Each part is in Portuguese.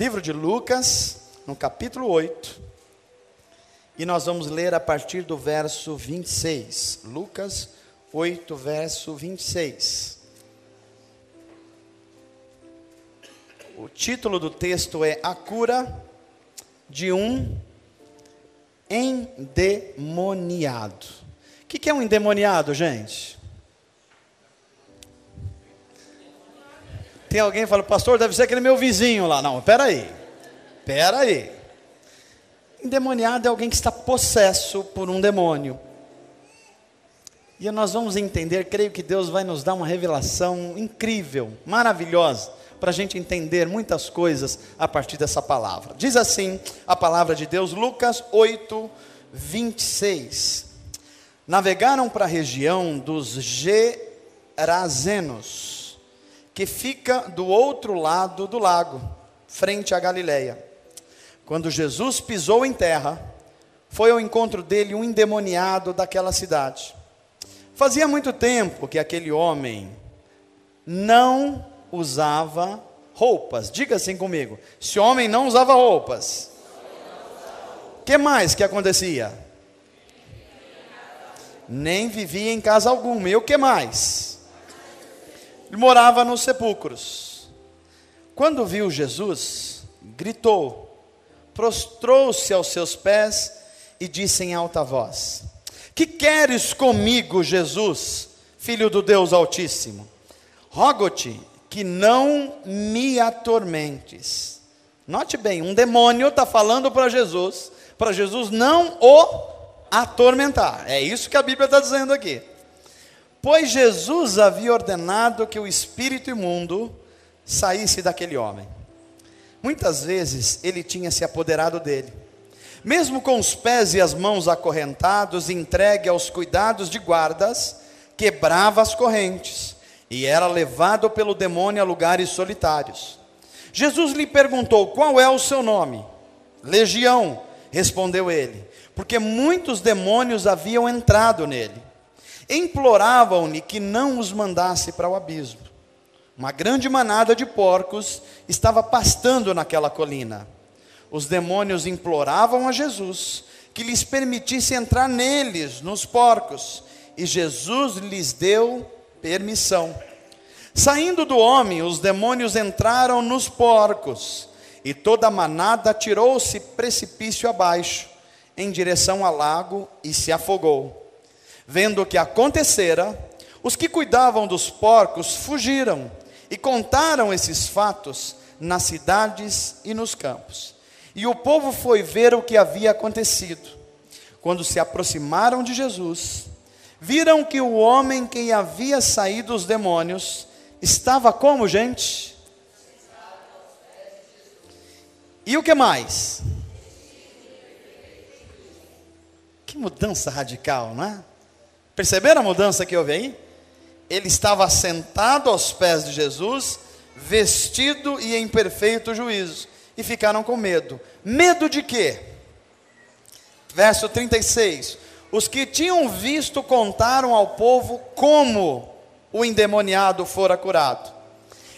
Livro de Lucas, no capítulo 8, e nós vamos ler a partir do verso 26. Lucas 8, verso 26. O título do texto é A Cura de um Endemoniado. O que é um endemoniado, gente? Tem alguém que fala, pastor, deve ser aquele meu vizinho lá. Não, peraí. Endemoniado é alguém que está possesso por um demônio. E nós vamos entender, creio que Deus vai nos dar uma revelação incrível, maravilhosa, para a gente entender muitas coisas a partir dessa palavra. Diz assim a palavra de Deus, Lucas 8, 26. Navegaram para a região dos Gerazenos, que fica do outro lado do lago, frente à Galileia. Quando Jesus pisou em terra, foi ao encontro dele um endemoniado daquela cidade. Fazia muito tempo que aquele homem não usava roupas. Diga assim comigo, esse homem não usava roupas. O que mais que acontecia? Nem vivia em casa alguma. E o que mais? Ele morava nos sepulcros. Quando viu Jesus, gritou, prostrou-se aos seus pés e disse em alta voz: Que queres comigo, Jesus, filho do Deus Altíssimo? Rogo-te que não me atormentes. Note bem, um demônio está falando para Jesus não o atormentar. É isso que a Bíblia está dizendo aqui. Pois Jesus havia ordenado que o espírito imundo saísse daquele homem. Muitas vezes ele tinha se apoderado dele. Mesmo com os pés e as mãos acorrentados, entregue aos cuidados de guardas, quebrava as correntes e era levado pelo demônio a lugares solitários. Jesus lhe perguntou: qual é o seu nome? Legião, respondeu ele, porque muitos demônios haviam entrado nele. Imploravam-lhe que não os mandasse para o abismo. Uma grande manada de porcos estava pastando naquela colina. Os demônios imploravam a Jesus que lhes permitisse entrar neles, nos porcos, e Jesus lhes deu permissão. Saindo do homem, os demônios entraram nos porcos, e toda a manada atirou-se precipício abaixo, em direção ao lago, e se afogou. Vendo o que acontecera, os que cuidavam dos porcos fugiram e contaram esses fatos nas cidades e nos campos. E o povo foi ver o que havia acontecido. Quando se aproximaram de Jesus, viram que o homem que havia saído os demônios estava como, gente? E o que mais? Que mudança radical, não é? Perceberam a mudança que houve aí? Ele estava sentado aos pés de Jesus, vestido e em perfeito juízo. E ficaram com medo. Medo de quê? Verso 36. Os que tinham visto contaram ao povo como o endemoniado fora curado.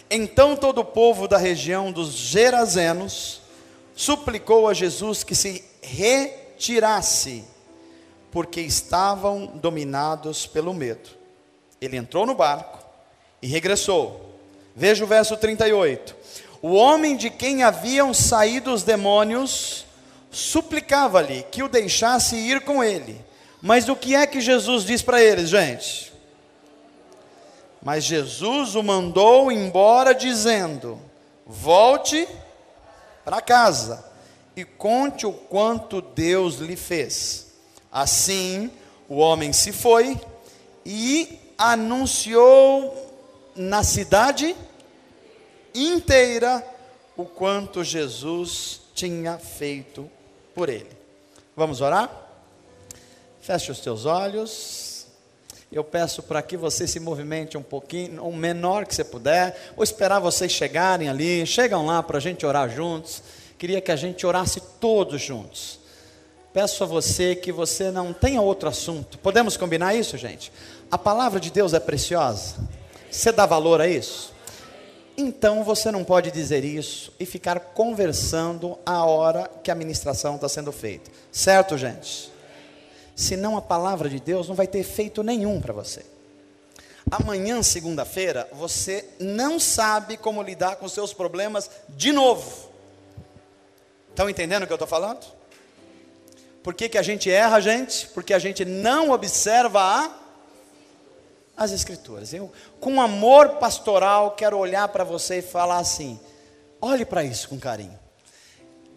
Então todo o povo da região dos Gerazenos suplicou a Jesus que se retirasse, porque estavam dominados pelo medo. Ele entrou no barco e regressou. Veja o verso 38. O homem de quem haviam saído os demônios suplicava-lhe que o deixasse ir com ele. Mas o que é que Jesus diz para eles, gente? Mas Jesus o mandou embora dizendo: volte para casa e conte o quanto Deus lhe fez. Assim, o homem se foi e anunciou na cidade inteira o quanto Jesus tinha feito por ele. Vamos orar? Feche os teus olhos. Eu peço para que você se movimente um pouquinho, o menor que você puder. Vou esperar vocês chegarem ali. Chegam lá para a gente orar juntos. Queria que a gente orasse todos juntos. Peço a você que você não tenha outro assunto. Podemos combinar isso, gente? A palavra de Deus é preciosa. Você dá valor a isso? então você não pode dizer isso e ficar conversando a hora que a ministração está sendo feita. Certo, gente? Senão a palavra de Deus não vai ter efeito nenhum para você. Amanhã, segunda-feira, você não sabe como lidar com os seus problemas de novo. Estão entendendo o que eu estou falando? Por que a gente erra, gente? Porque a gente não observa as Escrituras. Eu, com amor pastoral, quero olhar para você e falar assim: olhe para isso com carinho.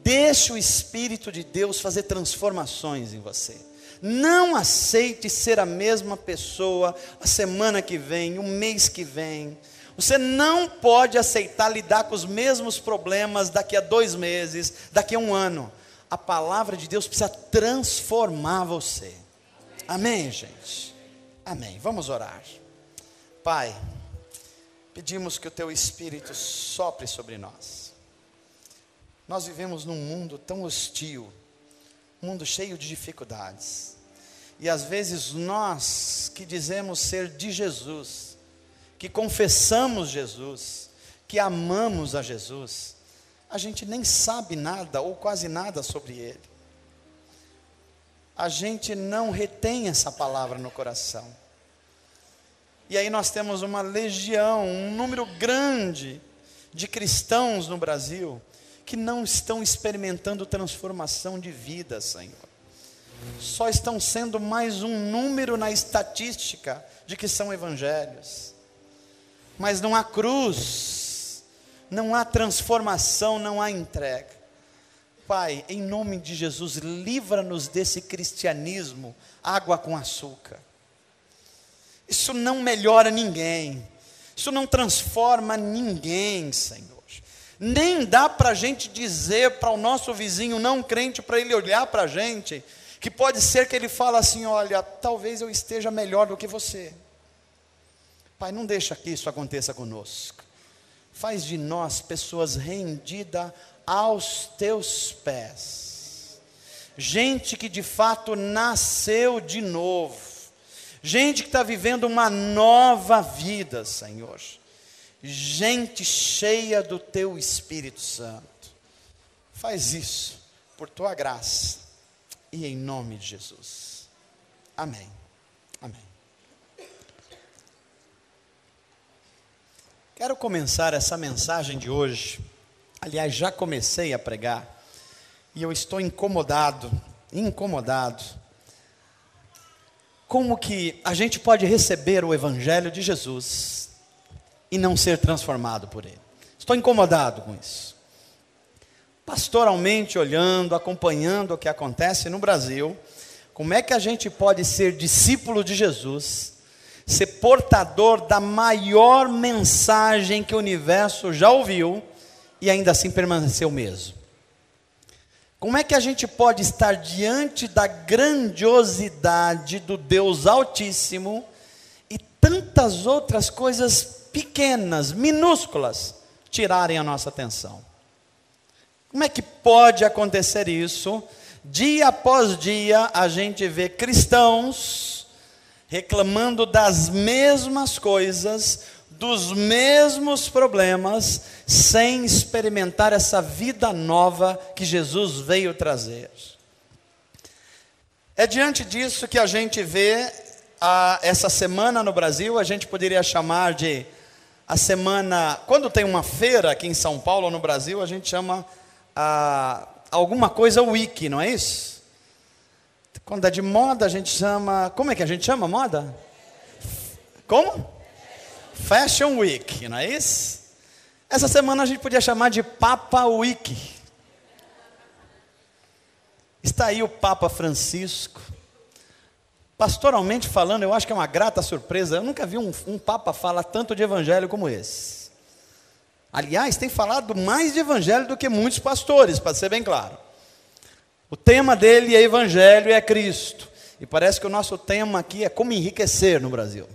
Deixe o Espírito de Deus fazer transformações em você. Não aceite ser a mesma pessoa a semana que vem, o mês que vem. Você não pode aceitar lidar com os mesmos problemas daqui a 2 meses, daqui a 1 ano. A palavra de Deus precisa transformar você. Amém, gente? Amém. Vamos orar. Pai, pedimos que o Teu Espírito sopre sobre nós. Nós vivemos num mundo tão hostil, um mundo cheio de dificuldades. E às vezes nós que dizemos ser de Jesus, que confessamos Jesus, que amamos a Jesus, a gente nem sabe nada ou quase nada sobre Ele. A gente não retém essa palavra no coração. E aí nós temos uma legião, um número grande de cristãos no Brasil que não estão experimentando transformação de vida, Senhor. Só estão sendo mais um número na estatística de que são evangelhos. Mas não há cruz, não há transformação, não há entrega. Pai, em nome de Jesus, livra-nos desse cristianismo, água com açúcar. Isso não melhora ninguém, isso não transforma ninguém, Senhor. Nem dá para a gente dizer para o nosso vizinho não crente, para ele olhar para a gente, que pode ser que ele fale assim: olha, talvez eu esteja melhor do que você. Pai, não deixa que isso aconteça conosco. Faz de nós pessoas rendidas aos Teus pés. Gente que de fato nasceu de novo. Gente que está vivendo uma nova vida, Senhor. Gente cheia do Teu Espírito Santo. Faz isso por Tua graça e em nome de Jesus. Amém. Amém. Quero começar essa mensagem de hoje. Aliás, já comecei a pregar e eu estou incomodado. Como que a gente pode receber o Evangelho de Jesus e não ser transformado por ele? Estou incomodado com isso. Pastoralmente olhando, acompanhando o que acontece no Brasil, como é que a gente pode ser discípulo de Jesus, ser portador da maior mensagem que o universo já ouviu e ainda assim permanecer o mesmo? Como é que a gente pode estar diante da grandiosidade do Deus Altíssimo e tantas outras coisas pequenas, minúsculas, tirarem a nossa atenção? Como é que pode acontecer isso? Dia após dia a gente vê cristãos reclamando das mesmas coisas, dos mesmos problemas, sem experimentar essa vida nova que Jesus veio trazer. É diante disso que a gente vê essa semana no Brasil, a gente poderia chamar de a semana, quando tem uma feira aqui em São Paulo, no Brasil, a gente chama alguma coisa Week, não é isso? Quando é de moda a gente chama, como é que a gente chama moda? Como? Fashion Week, não é isso? Essa semana a gente podia chamar de Papa Week. Está aí o Papa Francisco. Pastoralmente falando, eu acho que é uma grata surpresa. Eu nunca vi um Papa falar tanto de evangelho como esse. Aliás, tem falado mais de evangelho do que muitos pastores, para ser bem claro. O tema dele é evangelho e é Cristo. E parece que o nosso tema aqui é como enriquecer no Brasil.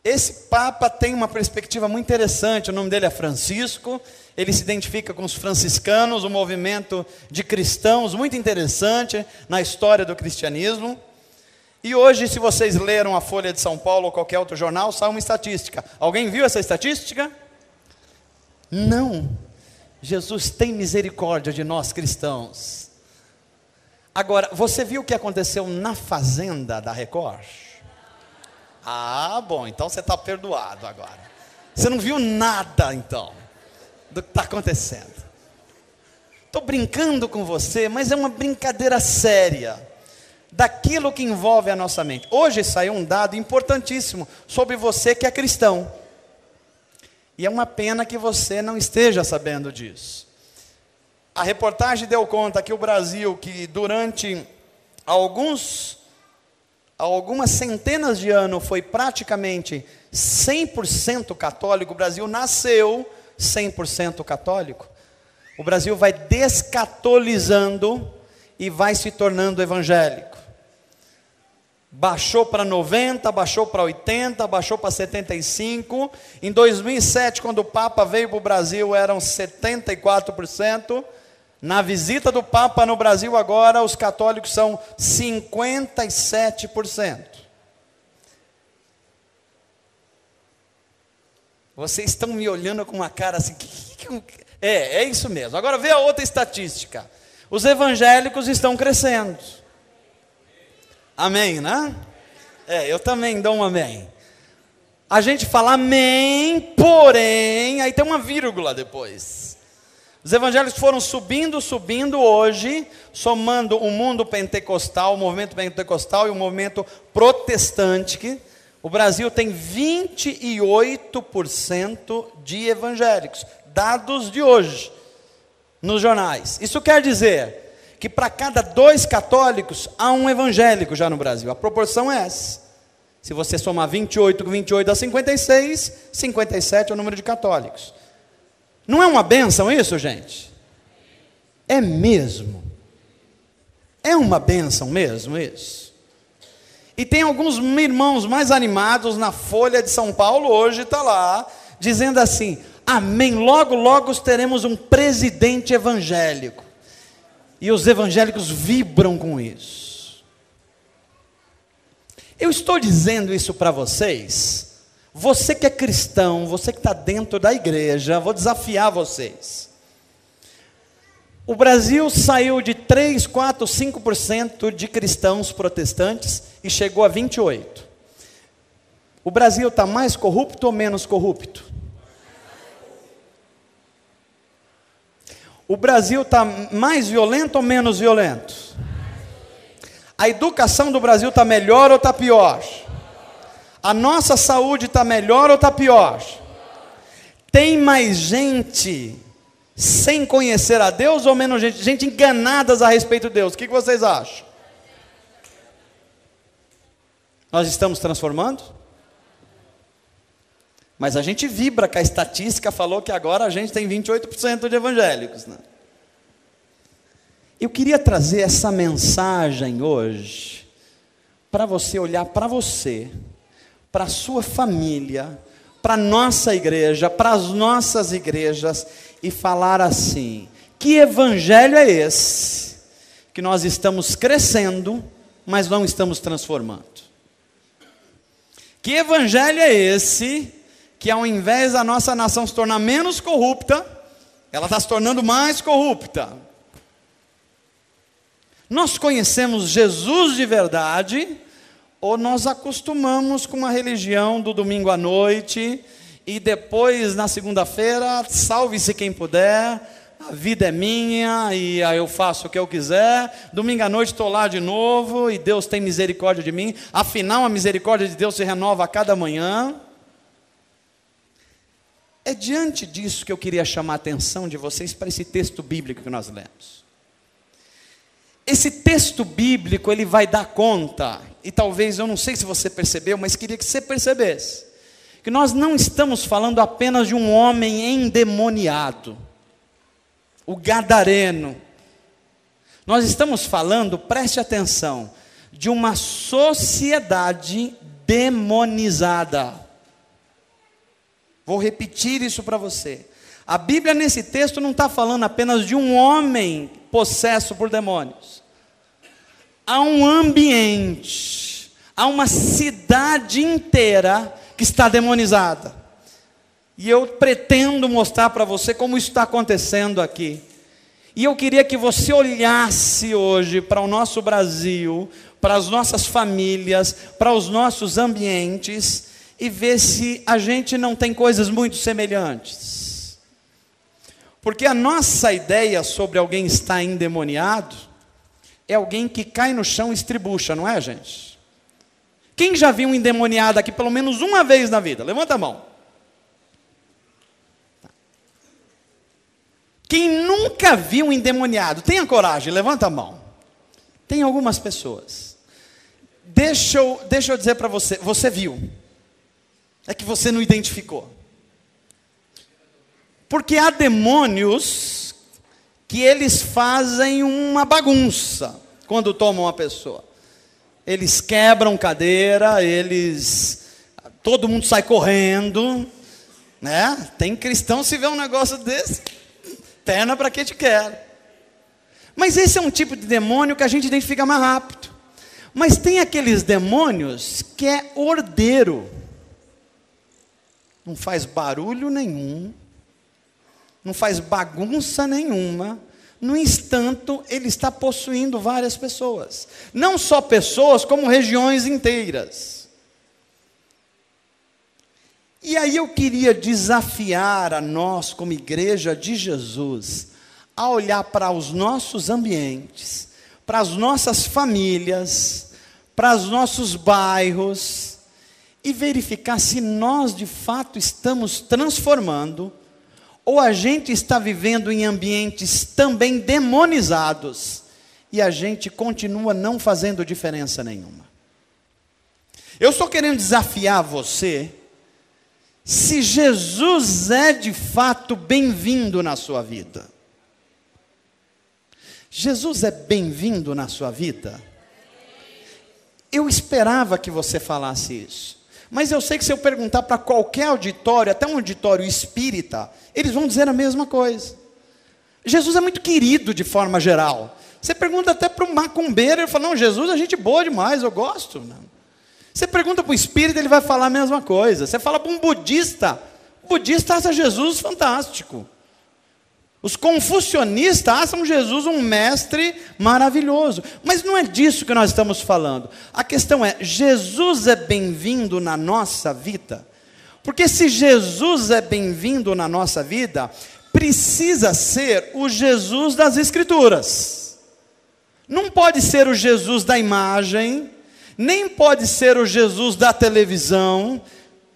Esse Papa tem uma perspectiva muito interessante. O nome dele é Francisco. Ele se identifica com os franciscanos, um movimento de cristãos muito interessante na história do cristianismo. E hoje, se vocês leram a Folha de São Paulo ou qualquer outro jornal, sai uma estatística. Alguém viu essa estatística? Não. Jesus tem misericórdia de nós cristãos. Agora, você viu o que aconteceu na Fazenda da Record? Ah, bom, então você está perdoado agora. Você não viu nada, então, do que está acontecendo. Estou brincando com você, mas é uma brincadeira séria, daquilo que envolve a nossa mente. Hoje saiu um dado importantíssimo sobre você que é cristão. E é uma pena que você não esteja sabendo disso. A reportagem deu conta que o Brasil, que durante algumas centenas de anos foi praticamente 100% católico, o Brasil nasceu 100% católico. O Brasil vai descatolizando e vai se tornando evangélico. Baixou para 90, baixou para 80, baixou para 75. Em 2007, quando o Papa veio para o Brasil, eram 74%. Na visita do Papa no Brasil agora, os católicos são 57%. Vocês estão me olhando com uma cara assim, é isso mesmo. Agora vê a outra estatística. Os evangélicos estão crescendo. Amém, né? Eu também dou um amém. A gente fala amém, porém, aí tem uma vírgula depois. Os evangélicos foram subindo hoje, somando o mundo pentecostal, o movimento pentecostal e o movimento protestante. O Brasil tem 28% de evangélicos, dados de hoje, nos jornais. Isso quer dizer que para cada 2 católicos, há um evangélico já no Brasil. A proporção é essa. Se você somar 28 com 28 dá 56, 57 é o número de católicos. Não é uma bênção isso, gente? É mesmo. É uma bênção mesmo isso. E tem alguns irmãos mais animados na Folha de São Paulo, hoje está lá, dizendo assim, amém, logo, logo teremos um presidente evangélico. E os evangélicos vibram com isso. Eu estou dizendo isso para vocês, você que é cristão, você que está dentro da igreja, vou desafiar vocês. O Brasil saiu de 3, 4, 5% de cristãos protestantes e chegou a 28%. O Brasil está mais corrupto ou menos corrupto? O Brasil está mais violento ou menos violento? A educação do Brasil está melhor ou está pior? A nossa saúde está melhor ou está pior? Tem mais gente sem conhecer a Deus ou menos gente? Gente enganadas a respeito de Deus. O que vocês acham? Nós estamos transformando? Mas a gente vibra que a estatística falou que agora a gente tem 28% de evangélicos, né? Eu queria trazer essa mensagem hoje, para você olhar para você, para a sua família, para a nossa igreja, para as nossas igrejas, e falar assim, que evangelho é esse, que nós estamos crescendo, mas não estamos transformando? Que evangelho é esse, que ao invés da nossa nação se tornar menos corrupta, ela está se tornando mais corrupta? Nós conhecemos Jesus de verdade, ou nós acostumamos com uma religião do domingo à noite, e depois na segunda-feira, salve-se quem puder, a vida é minha, e aí eu faço o que eu quiser, domingo à noite estou lá de novo, e Deus tem misericórdia de mim, afinal a misericórdia de Deus se renova a cada manhã. É diante disso que eu queria chamar a atenção de vocês para esse texto bíblico que nós lemos. Esse texto bíblico, ele vai dar conta, e talvez, eu não sei se você percebeu, mas queria que você percebesse, que nós não estamos falando apenas de um homem endemoniado, o gadareno. Nós estamos falando, preste atenção, de uma sociedade demonizada. Vou repetir isso para você. A Bíblia nesse texto não está falando apenas de um homem possesso por demônios. Há um ambiente, há uma cidade inteira que está demonizada. E eu pretendo mostrar para você como isso está acontecendo aqui. E eu queria que você olhasse hoje para o nosso Brasil, para as nossas famílias, para os nossos ambientes, e ver se a gente não tem coisas muito semelhantes. Porque a nossa ideia sobre alguém estar endemoniado é alguém que cai no chão e estribucha, não é, gente? Quem já viu um endemoniado aqui pelo menos uma vez na vida? Levanta a mão. Quem nunca viu um endemoniado, tenha coragem, levanta a mão. Tem algumas pessoas. Deixa eu dizer para você, você viu. É que você não identificou. Porque há demônios que eles fazem uma bagunça quando tomam uma pessoa. Eles quebram cadeira, todo mundo sai correndo, né? Tem cristão, se vê um negócio desse, perna para que te quer. Mas esse é um tipo de demônio que a gente identifica mais rápido. Mas tem aqueles demônios que é ordeiro. Não faz barulho nenhum, não faz bagunça nenhuma. No instante, ele está possuindo várias pessoas. Não só pessoas, como regiões inteiras. E aí eu queria desafiar a nós, como igreja de Jesus, a olhar para os nossos ambientes, para as nossas famílias, para os nossos bairros, e verificar se nós de fato estamos transformando, ou a gente está vivendo em ambientes também demonizados, e a gente continua não fazendo diferença nenhuma. Eu estou querendo desafiar você, se Jesus é de fato bem-vindo na sua vida. Jesus é bem-vindo na sua vida? Eu esperava que você falasse isso. Mas eu sei que se eu perguntar para qualquer auditório, até um auditório espírita, eles vão dizer a mesma coisa. Jesus é muito querido de forma geral. Você pergunta até para um macumbeiro, ele fala, não, Jesus é gente boa demais, eu gosto. Você pergunta para o espírita, ele vai falar a mesma coisa. Você fala para um budista, o budista acha Jesus fantástico. Os confucionistas acham Jesus um mestre maravilhoso. Mas não é disso que nós estamos falando. A questão é, Jesus é bem-vindo na nossa vida? Porque se Jesus é bem-vindo na nossa vida, precisa ser o Jesus das Escrituras. Não pode ser o Jesus da imagem, nem pode ser o Jesus da televisão,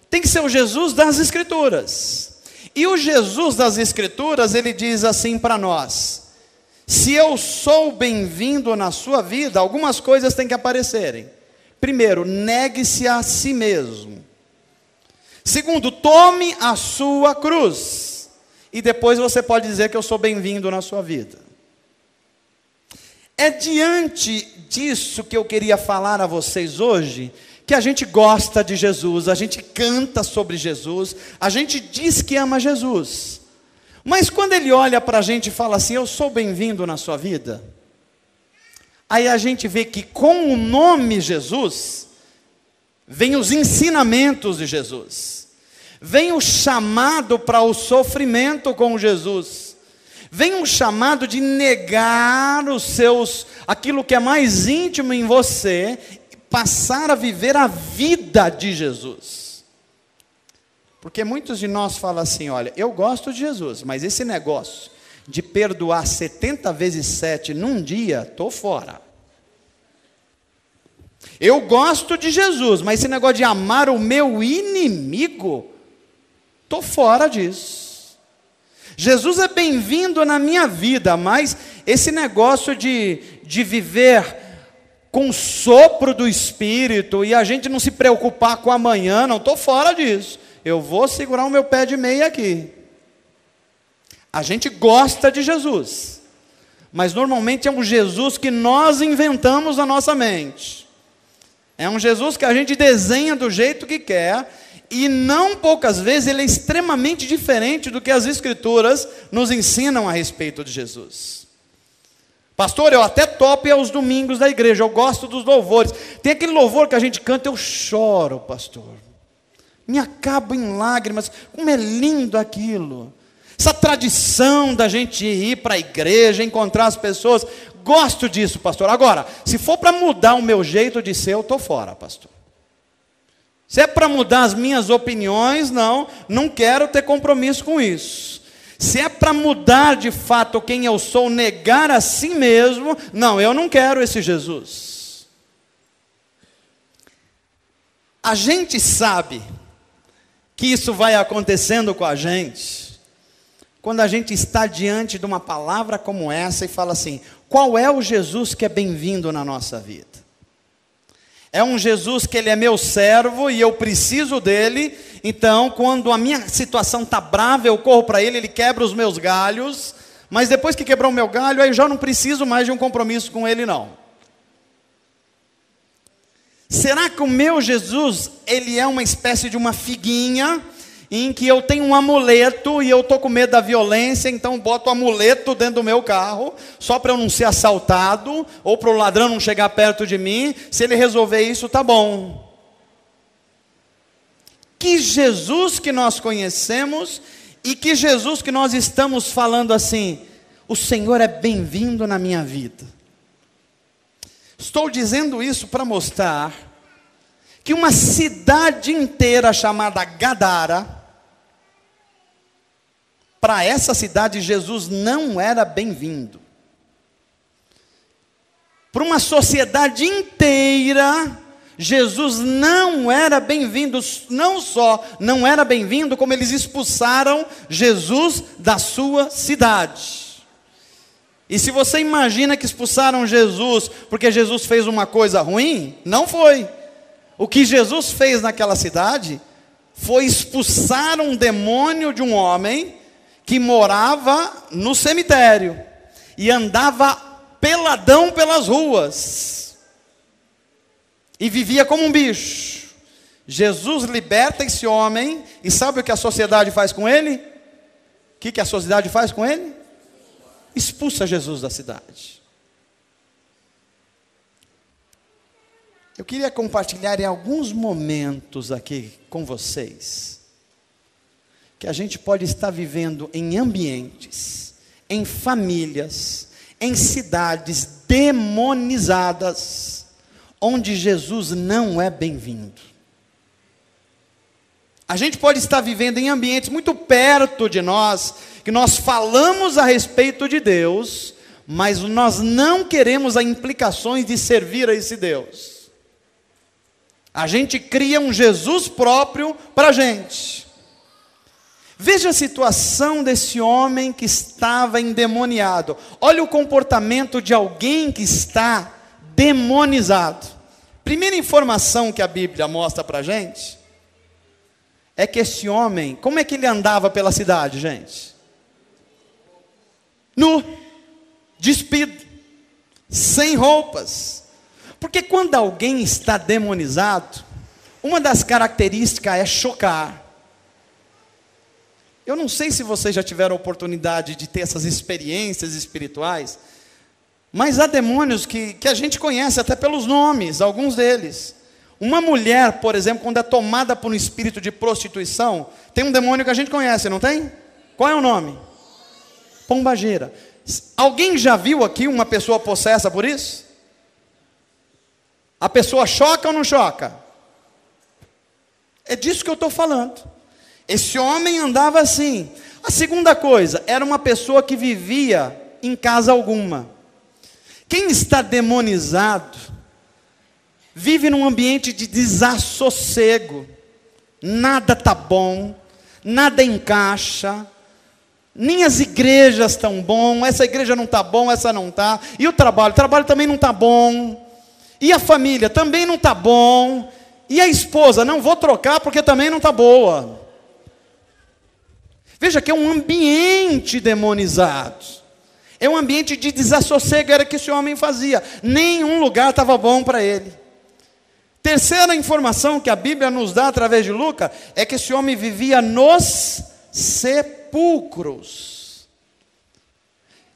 tem que ser o Jesus das Escrituras. E o Jesus das Escrituras, ele diz assim para nós, se eu sou bem-vindo na sua vida, algumas coisas têm que aparecerem. Primeiro, negue-se a si mesmo. Segundo, tome a sua cruz. E depois você pode dizer que eu sou bem-vindo na sua vida. É diante disso que eu queria falar a vocês hoje, que a gente gosta de Jesus, a gente canta sobre Jesus, a gente diz que ama Jesus. Mas quando ele olha para a gente e fala assim, eu sou bem-vindo na sua vida, aí a gente vê que com o nome Jesus, vem os ensinamentos de Jesus, vem o chamado para o sofrimento com Jesus, vem um chamado de negar aquilo que é mais íntimo em você, passar a viver a vida de Jesus. Porque muitos de nós falam assim, olha, eu gosto de Jesus, mas esse negócio de perdoar 70 vezes 7 num dia, estou fora. Eu gosto de Jesus, mas esse negócio de amar o meu inimigo, estou fora disso. Jesus é bem-vindo na minha vida, mas esse negócio de viver com o sopro do Espírito, e a gente não se preocupar com amanhã, não, estou fora disso. Eu vou segurar o meu pé de meia aqui. A gente gosta de Jesus, mas normalmente é um Jesus que nós inventamos na nossa mente. É um Jesus que a gente desenha do jeito que quer, e não poucas vezes ele é extremamente diferente do que as Escrituras nos ensinam a respeito de Jesus. Pastor, eu até topo ir aos domingos da igreja, eu gosto dos louvores. Tem aquele louvor que a gente canta, eu choro, pastor. Me acabo em lágrimas, como é lindo aquilo. Essa tradição da gente ir para a igreja, encontrar as pessoas, gosto disso, pastor. Agora, se for para mudar o meu jeito de ser, eu estou fora, pastor. Se é para mudar as minhas opiniões, não quero ter compromisso com isso. Se é para mudar de fato quem eu sou, negar a si mesmo, não, eu não quero esse Jesus. A gente sabe que isso vai acontecendo com a gente, quando a gente está diante de uma palavra como essa e fala assim, qual é o Jesus que é bem-vindo na nossa vida? É um Jesus que ele é meu servo e eu preciso dele, então quando a minha situação está brava, eu corro para ele, ele quebra os meus galhos, mas depois que quebrou o meu galho, aí eu já não preciso mais de um compromisso com ele não. Será que o meu Jesus, ele é uma espécie de uma figuinha, em que eu tenho um amuleto e eu estou com medo da violência, então boto o amuleto dentro do meu carro, só para eu não ser assaltado, ou para o ladrão não chegar perto de mim, se ele resolver isso, tá bom. Que Jesus que nós conhecemos, e que Jesus que nós estamos falando assim, o Senhor é bem-vindo na minha vida. Estou dizendo isso para mostrar, que uma cidade inteira chamada Gadara, para essa cidade Jesus não era bem-vindo. Para uma sociedade inteira, Jesus não era bem-vindo, não só não era bem-vindo, como eles expulsaram Jesus da sua cidade. E se você imagina que expulsaram Jesus porque Jesus fez uma coisa ruim, não foi. O que Jesus fez naquela cidade foi expulsar um demônio de um homem que morava no cemitério e andava peladão pelas ruas e vivia como um bicho. Jesus liberta esse homem e sabe o que a sociedade faz com ele? O que a sociedade faz com ele? Expulsa Jesus da cidade. Eu queria compartilhar em alguns momentos aqui com vocês, que a gente pode estar vivendo em ambientes, em famílias, em cidades demonizadas, onde Jesus não é bem-vindo. A gente pode estar vivendo em ambientes muito perto de nós, que nós falamos a respeito de Deus, mas nós não queremos as implicações de servir a esse Deus. A gente cria um Jesus próprio para a gente. Veja a situação desse homem que estava endemoniado. Olha o comportamento de alguém que está demonizado. Primeira informação que a Bíblia mostra para a gente é que esse homem, como é que ele andava pela cidade, gente? Nu, despido, sem roupas. Porque quando alguém está demonizado, uma das características é chocar. Eu não sei se vocês já tiveram a oportunidade de ter essas experiências espirituais, mas há demônios que a gente conhece até pelos nomes, alguns deles. Uma mulher, por exemplo, quando é tomada por um espírito de prostituição, tem um demônio que a gente conhece, não tem? Qual é o nome? Pombagira. Alguém já viu aqui uma pessoa possessa por isso? A pessoa choca ou não choca? É disso que eu estou falando. Esse homem andava assim. A segunda coisa, era uma pessoa que vivia em casa alguma. Quem está demonizado, vive num ambiente de desassossego. Nada está bom, nada encaixa, nem as igrejas estão bom, essa igreja não está bom, essa não está. E o trabalho também não está bom. E a família também não está bom. E a esposa, não vou trocar porque também não está boa. Veja que é um ambiente demonizado. É um ambiente de desassossego, era o que esse homem fazia. Nenhum lugar estava bom para ele. Terceira informação que a Bíblia nos dá através de Lucas, é que esse homem vivia nos sepulcros.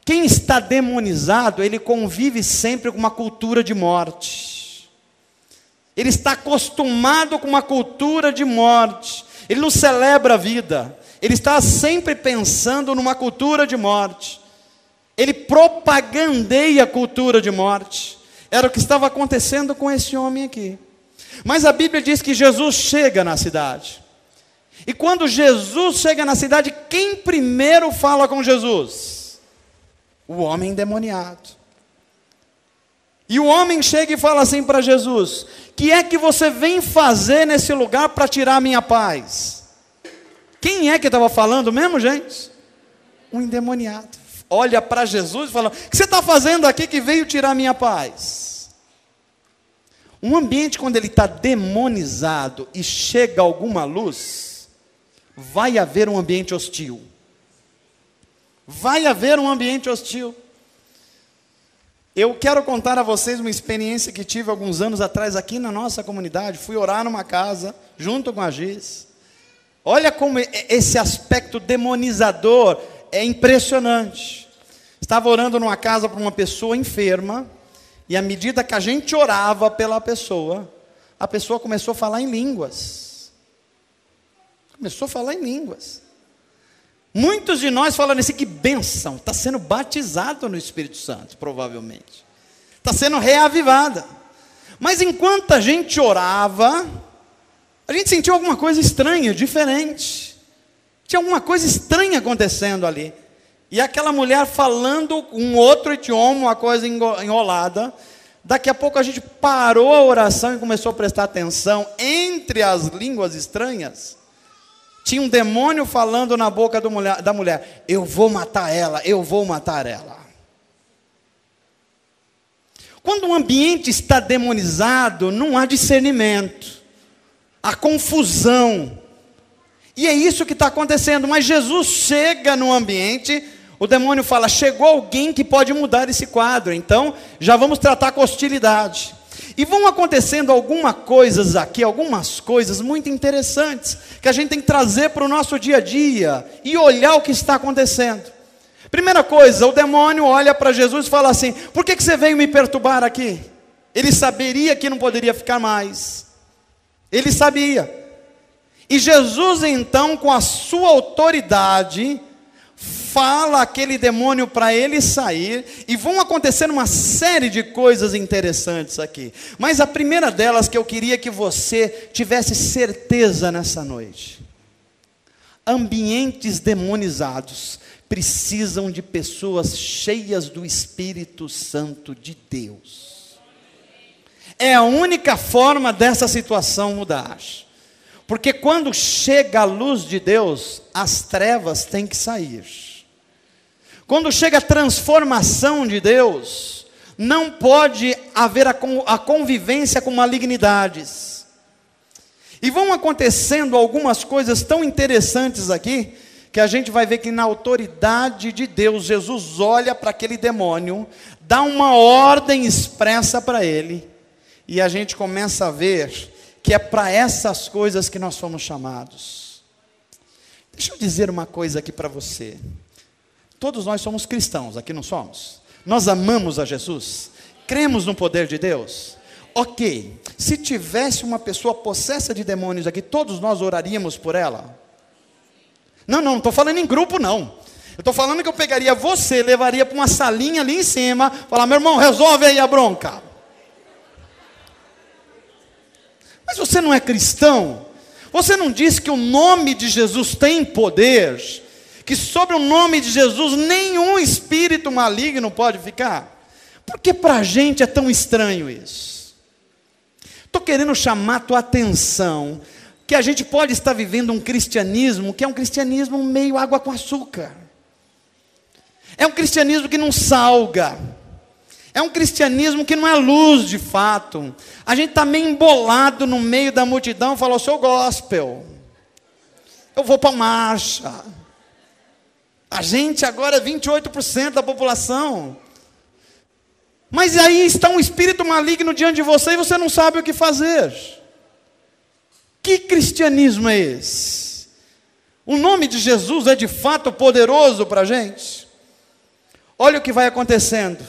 Quem está demonizado, ele convive sempre com uma cultura de morte. Ele está acostumado com uma cultura de morte. Ele não celebra a vida. Ele está sempre pensando numa cultura de morte. Ele propagandeia a cultura de morte. Era o que estava acontecendo com esse homem aqui. Mas a Bíblia diz que Jesus chega na cidade. E quando Jesus chega na cidade, quem primeiro fala com Jesus? O homem endemoniado. E o homem chega e fala assim para Jesus: que é que você vem fazer nesse lugar para tirar a minha paz? Quem é que estava falando mesmo, gente? Um endemoniado. Olha para Jesus e fala: o que você está fazendo aqui que veio tirar a minha paz? Um ambiente, quando ele está demonizado e chega alguma luz, vai haver um ambiente hostil. Vai haver um ambiente hostil. Eu quero contar a vocês uma experiência que tive alguns anos atrás aqui na nossa comunidade. Fui orar numa casa, junto com a Giz. Olha como esse aspecto demonizador é impressionante. Estava orando numa casa para uma pessoa enferma, e à medida que a gente orava pela pessoa, a pessoa começou a falar em línguas. Começou a falar em línguas. Muitos de nós falando assim: que bênção, está sendo batizado no Espírito Santo, provavelmente. Está sendo reavivada. Mas enquanto a gente orava, a gente sentiu alguma coisa estranha, diferente. Tinha alguma coisa estranha acontecendo ali. E aquela mulher falando um outro idioma, uma coisa enrolada. Daqui a pouco a gente parou a oração e começou a prestar atenção. Entre as línguas estranhas, tinha um demônio falando na boca da mulher: eu vou matar ela, eu vou matar ela. Quando um ambiente está demonizado, não há discernimento, há confusão. E é isso que está acontecendo. Mas Jesus chega no ambiente, o demônio fala: chegou alguém que pode mudar esse quadro, então já vamos tratar com hostilidade. E vão acontecendo algumas coisas aqui, algumas coisas muito interessantes, que a gente tem que trazer para o nosso dia a dia, e olhar o que está acontecendo. Primeira coisa, o demônio olha para Jesus e fala assim: por que você veio me perturbar aqui? Ele saberia que não poderia ficar mais. Ele sabia. E Jesus então, com a sua autoridade, fala aquele demônio para ele sair, e vão acontecer uma série de coisas interessantes aqui. Mas a primeira delas que eu queria que você tivesse certeza nessa noite: ambientes demonizados precisam de pessoas cheias do Espírito Santo de Deus. É a única forma dessa situação mudar. Porque quando chega a luz de Deus, as trevas têm que sair. Quando chega a transformação de Deus, não pode haver a convivência com malignidades. E vão acontecendo algumas coisas tão interessantes aqui, que a gente vai ver que na autoridade de Deus, Jesus olha para aquele demônio, dá uma ordem expressa para ele, e a gente começa a ver que é para essas coisas que nós fomos chamados. Deixa eu dizer uma coisa aqui para você. Todos nós somos cristãos, aqui não somos? Nós amamos a Jesus? Cremos no poder de Deus? Ok, se tivesse uma pessoa possessa de demônios aqui, todos nós oraríamos por ela? Não estou falando em grupo não. Eu estou falando que eu pegaria você, levaria para uma salinha ali em cima, falar: meu irmão, resolve aí a bronca. Mas você não é cristão? Você não diz que o nome de Jesus tem poder? Que sobre o nome de Jesus nenhum espírito maligno pode ficar? Porque para a gente é tão estranho isso. Estou querendo chamar a tua atenção, que a gente pode estar vivendo um cristianismo, que é um cristianismo meio água com açúcar. É um cristianismo que não salga. É um cristianismo que não é luz de fato. A gente está meio embolado no meio da multidão, fala: eu sou gospel, eu vou para a marcha. A gente agora é 28% da população. Mas aí está um espírito maligno diante de você e você não sabe o que fazer. Que cristianismo é esse? O nome de Jesus é de fato poderoso para a gente? Olha o que vai acontecendo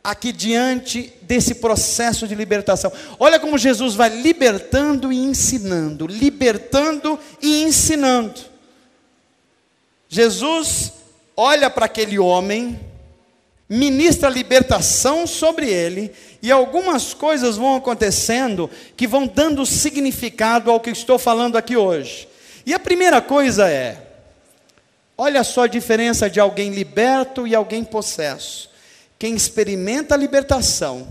aqui diante desse processo de libertação. Olha como Jesus vai libertando e ensinando, libertando e ensinando. Jesus olha para aquele homem, ministra a libertação sobre ele, e algumas coisas vão acontecendo que vão dando significado ao que estou falando aqui hoje. E a primeira coisa é, olha só a diferença de alguém liberto e alguém possesso. Quem experimenta a libertação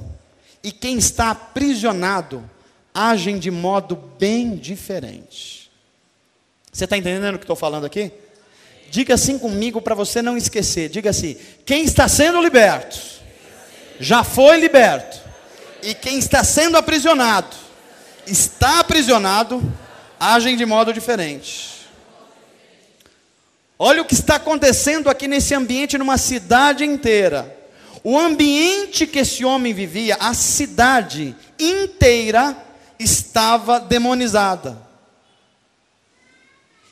e quem está aprisionado, agem de modo bem diferente. Você está entendendo o que estou falando aqui? Diga assim comigo para você não esquecer. Diga assim: quem está sendo liberto, já foi liberto. E quem está sendo aprisionado, está aprisionado, agem de modo diferente. Olha o que está acontecendo aqui nesse ambiente, numa cidade inteira. O ambiente que esse homem vivia, a cidade inteira estava demonizada.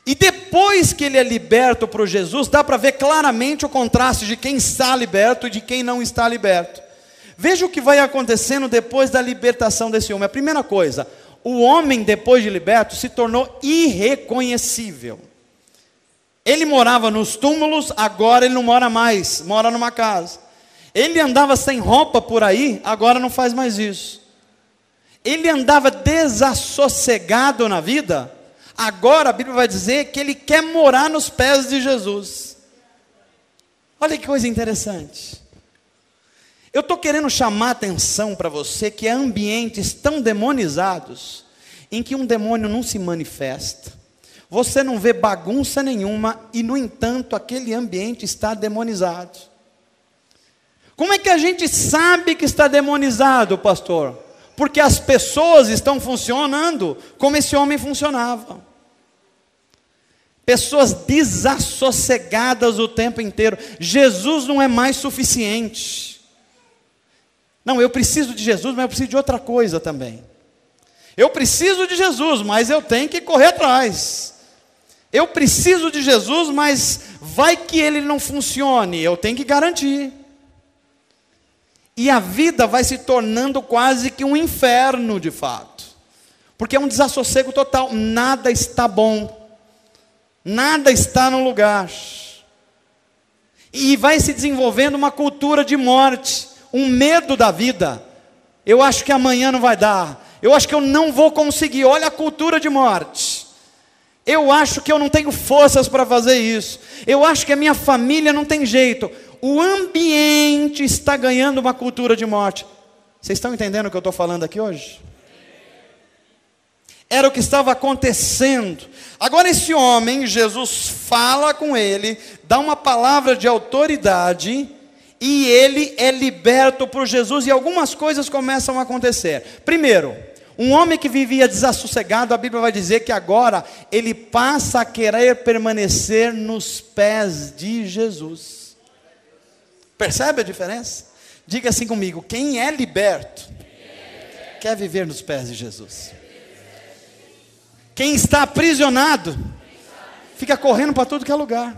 E depois que ele é liberto por Jesus, dá para ver claramente o contraste de quem está liberto e de quem não está liberto. Veja o que vai acontecendo depois da libertação desse homem. A primeira coisa, o homem depois de liberto se tornou irreconhecível. Ele morava nos túmulos, agora ele não mora mais, mora numa casa. Ele andava sem roupa por aí, agora não faz mais isso. Ele andava desassossegado na vida, agora a Bíblia vai dizer que ele quer morar nos pés de Jesus. Olha que coisa interessante. Eu estou querendo chamar a atenção para você que há ambientes tão demonizados, em que um demônio não se manifesta. Você não vê bagunça nenhuma e, no entanto, aquele ambiente está demonizado. Como é que a gente sabe que está demonizado, pastor? Porque as pessoas estão funcionando como esse homem funcionava. Pessoas desassossegadas o tempo inteiro. Jesus não é mais suficiente. Não, eu preciso de Jesus, mas eu preciso de outra coisa também. Eu preciso de Jesus, mas eu tenho que correr atrás. Eu preciso de Jesus, mas vai que ele não funcione, eu tenho que garantir. E a vida vai se tornando quase que um inferno de fato. Porque é um desassossego total, nada está bom. Nada está no lugar. E vai se desenvolvendo uma cultura de morte, um medo da vida. Eu acho que amanhã não vai dar. Eu acho que eu não vou conseguir. Olha a cultura de morte. Eu acho que eu não tenho forças para fazer isso. Eu acho que a minha família não tem jeito. O ambiente está ganhando uma cultura de morte. Vocês estão entendendo o que eu estou falando aqui hoje? Era o que estava acontecendo. Agora esse homem, Jesus fala com ele, dá uma palavra de autoridade, e ele é liberto por Jesus, e algumas coisas começam a acontecer. Primeiro, um homem que vivia desassossegado, a Bíblia vai dizer que agora ele passa a querer permanecer nos pés de Jesus. Percebe a diferença? Diga assim comigo: quem é liberto quer viver nos pés de Jesus. Quem está aprisionado fica correndo para tudo que é lugar,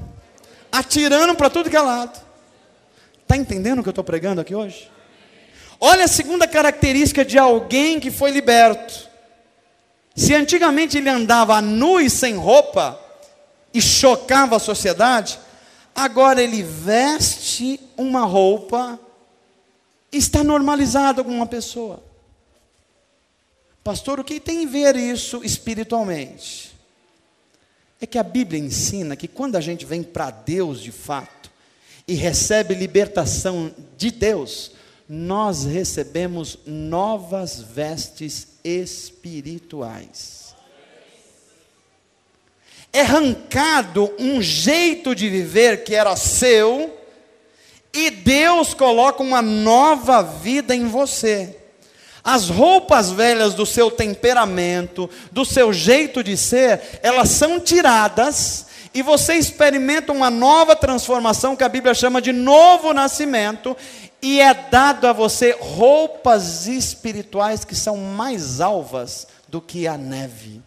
atirando para tudo que é lado. Está entendendo o que eu estou pregando aqui hoje? Olha a segunda característica de alguém que foi liberto. Se antigamente ele andava nu e sem roupa e chocava a sociedade, agora ele veste uma roupa e está normalizado com uma pessoa. Pastor, o que tem a ver isso espiritualmente? É que a Bíblia ensina que quando a gente vem para Deus de fato e recebe libertação de Deus, nós recebemos novas vestes espirituais. É arrancado um jeito de viver que era seu, e Deus coloca uma nova vida em você. As roupas velhas do seu temperamento, do seu jeito de ser, elas são tiradas, e você experimenta uma nova transformação, que a Bíblia chama de novo nascimento, e é dado a você roupas espirituais que são mais alvas do que a neve.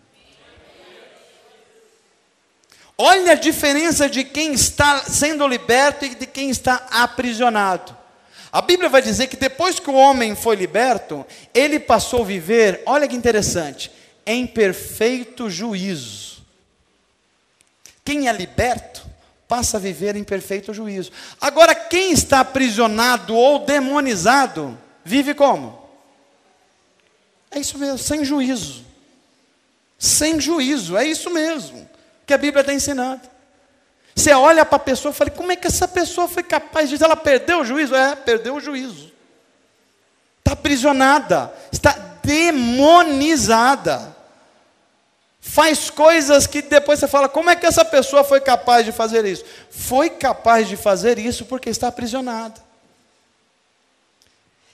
Olha a diferença de quem está sendo liberto e de quem está aprisionado. A Bíblia vai dizer que depois que o homem foi liberto, ele passou a viver, olha que interessante, em perfeito juízo. Quem é liberto passa a viver em perfeito juízo. Agora, quem está aprisionado ou demonizado, vive como? É isso mesmo, sem juízo. Sem juízo, é isso mesmo que a Bíblia está ensinando. Você olha para a pessoa e fala, como é que essa pessoa foi capaz disso? Ela perdeu o juízo? Perdeu o juízo. Está aprisionada, está demonizada. Faz coisas que depois você fala, como é que essa pessoa foi capaz de fazer isso? Foi capaz de fazer isso porque está aprisionada.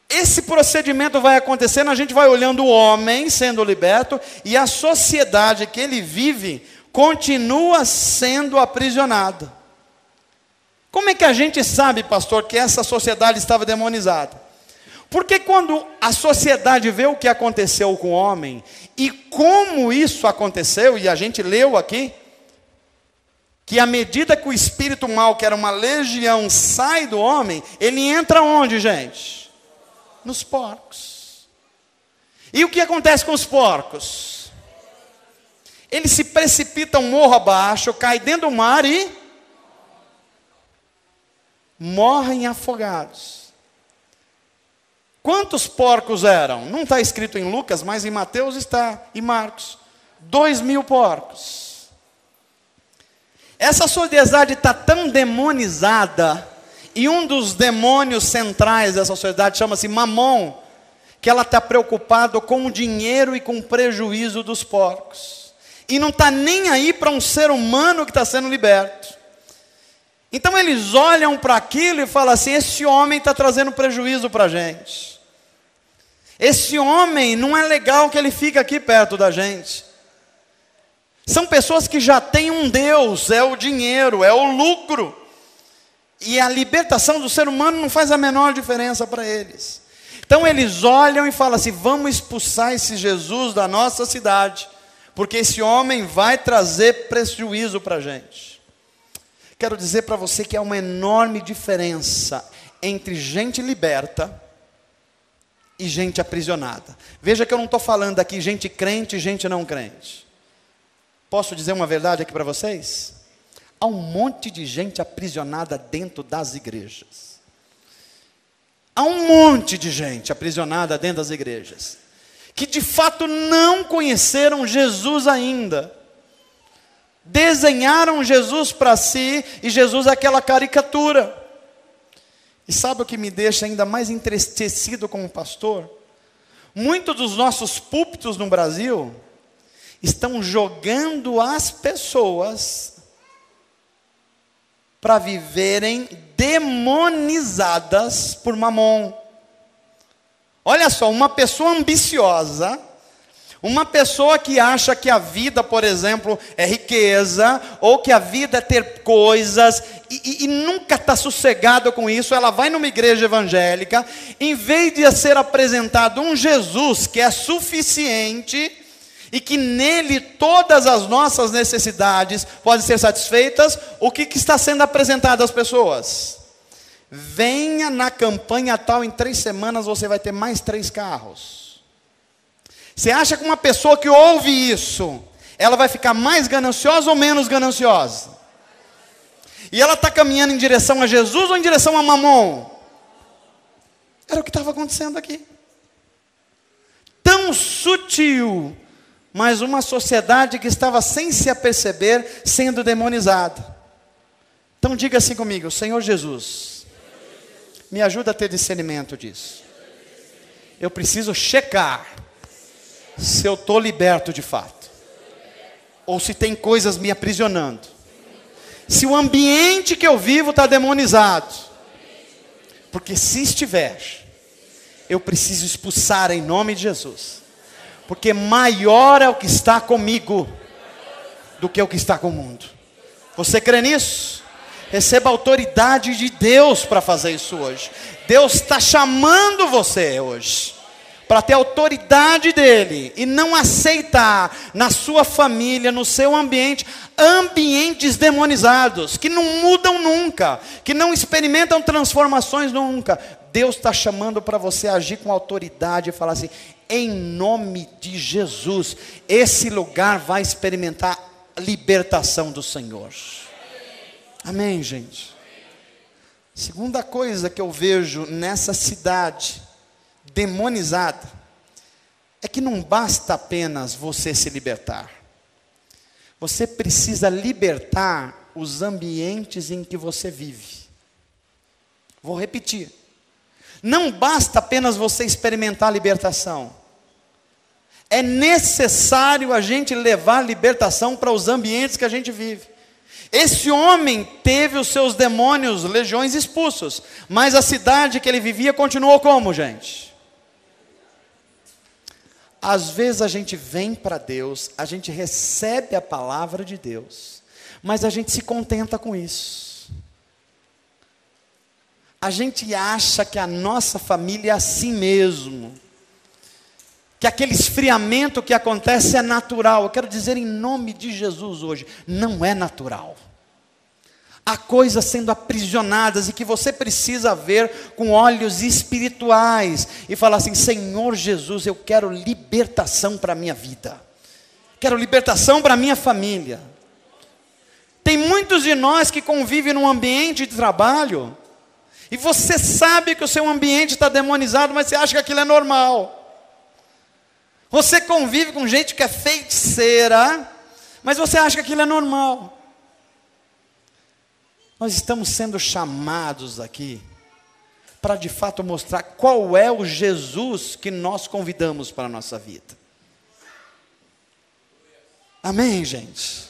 Esse procedimento vai acontecendo, a gente vai olhando o homem sendo liberto, e a sociedade que ele vive continua sendo aprisionada. Como é que a gente sabe, pastor, que essa sociedade estava demonizada? Porque quando a sociedade vê o que aconteceu com o homem, e como isso aconteceu, e a gente leu aqui, que à medida que o espírito mau, que era uma legião, sai do homem, ele entra onde, gente? Nos porcos. E o que acontece com os porcos? Eles se precipitam morro abaixo, caem dentro do mar e morrem afogados. Quantos porcos eram? Não está escrito em Lucas, mas em Mateus está, e Marcos. 2.000 porcos. Essa sociedade está tão demonizada, e um dos demônios centrais dessa sociedade chama-se Mamon, que ela está preocupada com o dinheiro e com o prejuízo dos porcos. E não está nem aí para um ser humano que está sendo liberto. Então eles olham para aquilo e falam assim, esse homem está trazendo prejuízo para a gente. Esse homem, não é legal que ele fique aqui perto da gente. São pessoas que já têm um Deus, é o dinheiro, é o lucro. E a libertação do ser humano não faz a menor diferença para eles. Então eles olham e falam assim, vamos expulsar esse Jesus da nossa cidade, porque esse homem vai trazer prejuízo para a gente. Quero dizer para você que há uma enorme diferença entre gente liberta e gente aprisionada. Veja que eu não estou falando aqui gente crente e gente não crente. Posso dizer uma verdade aqui para vocês? Há um monte de gente aprisionada dentro das igrejas. Há um monte de gente aprisionada dentro das igrejas, que de fato não conheceram Jesus ainda. Desenharam Jesus para si, e Jesus é aquela caricatura. E sabe o que me deixa ainda mais entristecido como pastor? Muitos dos nossos púlpitos no Brasil estão jogando as pessoas para viverem demonizadas por Mamon. Olha só, uma pessoa ambiciosa, uma pessoa que acha que a vida, por exemplo, é riqueza, ou que a vida é ter coisas, e nunca está sossegada com isso, ela vai numa igreja evangélica, em vez de ser apresentado um Jesus que é suficiente, e que nele todas as nossas necessidades podem ser satisfeitas, o que está sendo apresentado às pessoas? Venha na campanha tal, em 3 semanas você vai ter mais 3 carros. Você acha que uma pessoa que ouve isso, ela vai ficar mais gananciosa ou menos gananciosa? E ela está caminhando em direção a Jesus ou em direção a Mamon? Era o que estava acontecendo aqui. Tão sutil, mas uma sociedade que estava sem se aperceber, sendo demonizada. Então diga assim comigo, Senhor Jesus, me ajuda a ter discernimento disso. Eu preciso checar se eu estou liberto de fato, ou se tem coisas me aprisionando, se o ambiente que eu vivo está demonizado, porque se estiver, eu preciso expulsar em nome de Jesus, porque maior é o que está comigo do que o que está com o mundo. Você crê nisso? Receba a autoridade de Deus para fazer isso hoje. Deus está chamando você hoje. para ter autoridade dele, e não aceitar na sua família, no seu ambiente, ambientes demonizados, que não mudam nunca, que não experimentam transformações nunca. Deus está chamando para você agir com autoridade e falar assim: em nome de Jesus, esse lugar vai experimentar a libertação do Senhor. Amém, gente? Segunda coisa que eu vejo nessa cidade demonizada é que não basta apenas você se libertar. Você precisa libertar os ambientes em que você vive. Vou repetir. Não basta apenas você experimentar a libertação. É necessário a gente levar a libertação para os ambientes que a gente vive. Esse homem teve os seus demônios, legiões, expulsos, mas a cidade que ele vivia continuou como, gente? Às vezes a gente vem para Deus, a gente recebe a palavra de Deus, mas a gente se contenta com isso. A gente acha que a nossa família é assim mesmo, que aquele esfriamento que acontece é natural. Eu quero dizer em nome de Jesus hoje, não é natural. Há coisas sendo aprisionadas e que você precisa ver com olhos espirituais e falar assim: Senhor Jesus, eu quero libertação para a minha vida, quero libertação para a minha família. Tem muitos de nós que convivem num ambiente de trabalho e você sabe que o seu ambiente está demonizado, mas você acha que aquilo é normal. Você convive com gente que é feiticeira, mas você acha que aquilo é normal. Nós estamos sendo chamados aqui para de fato mostrar qual é o Jesus que nós convidamos para a nossa vida. Amém, gente?